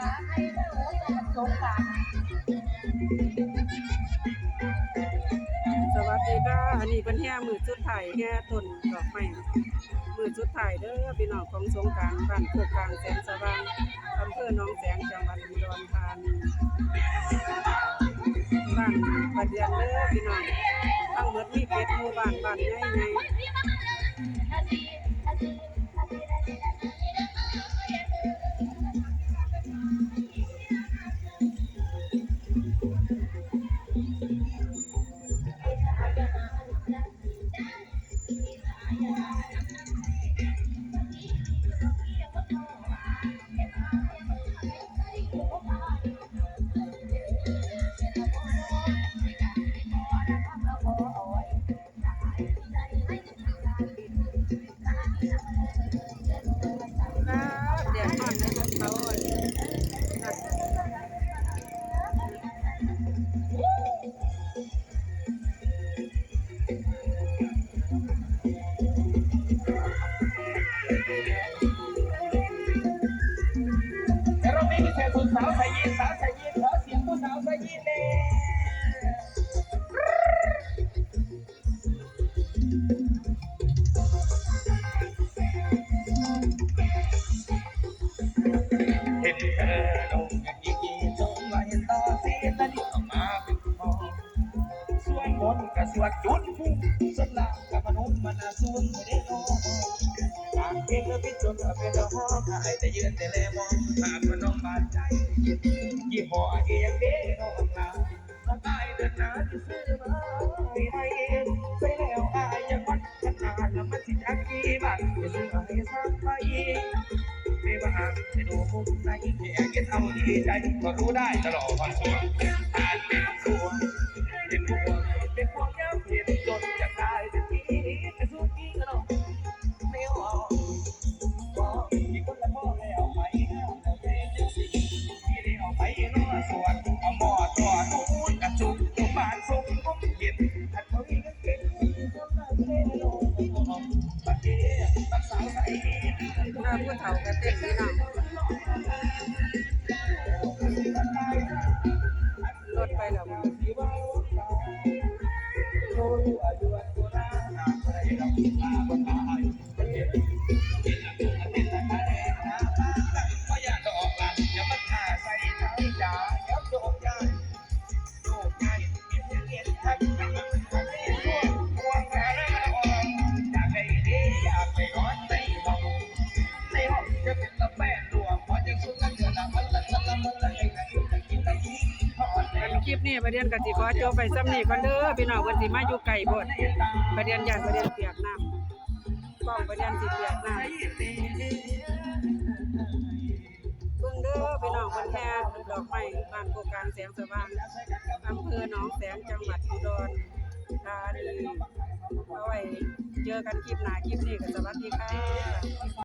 สวัสดีค่ะอันนี้เป็นแห่มือจุดไถ่แห่ต้นดอกไม้มือจุดไถ่เด้อพี่น้องของสงกรานต์บ้านโคกกลางแสงสว่างอำเภอหนองแสงจังหวัดอุดรธานีบ้านประเดียนเด้อพี่น้องทั้งหมดมี7หมู่บ้านใหญ่ๆเดือดร้อนในต้นเขาแต่เราไม่มีแค่สุดสาวใส่ยีนสาวใส่ยีนขอเสียงผู้สาวใส่ยีนเลยเห็นเธอลงอย่างนี้จงมาเห็นต่อเสียและนี่ออกมาเป็นทองส่วนบนกับส่วนจุดพุ่งส่วนล่างกับมนุษย์มันสูงไม่ได้นอนทางเองแล้วพิจารณาเป็นห้องหายแต่ยืนแต่แลมองหากมันน้องบาดใจยี่ห้อเองเด้น้องลาน้องอายเดินหน้าที่ซื้อมาให้เองใส่แล้วอายยังวัดขนาดแล้วมันสิจักกี่บาทจะซื้อให้ซ้ำไปไม่ว่าจะดูมุมไหนแค่เก็บเอาดีใจก็รู้ได้ตลอดความสวยอาจเป็นสวยเป็นพวกเป็นพวกย้ำเห็นจนจะตายจะทีจะสู้กี่ก็น้องไม่ออกบอกมีคนละพ่อแล้วไปแล้วเป็นจังสิที่ได้ออกไปนอกสวนเอาหม้อตัวนู้นกระจุกตัวบานส่งผมเห็นถ้าเขาอีกเก่งก็น่าเท่โลบัดเดี๋ยวบัดสาวใส่ถ้าผู้เฒ่าก็เต้นพี่น้องรถไปแล้วคลิปนี้ประเด็นกสิขอจบไปซ้ำนี้ก่อนเด้อพี่น้องเพิ่นสิมาอยู่ไกลโพดประเด็นญาติประเด็นเปียกน้ำกล้องประเด็นสิเปียกน้ำเบิ่งเด้อพี่น้องเพิ่นแห่ดอกไม้บ้านโคกกลางแสงสว่างอำเภอหนองแสงจังหวัดอุดรธานีเอาไว้เจอกันคลิปหน้าคลิปนี้ก็สวัสดีค่ะ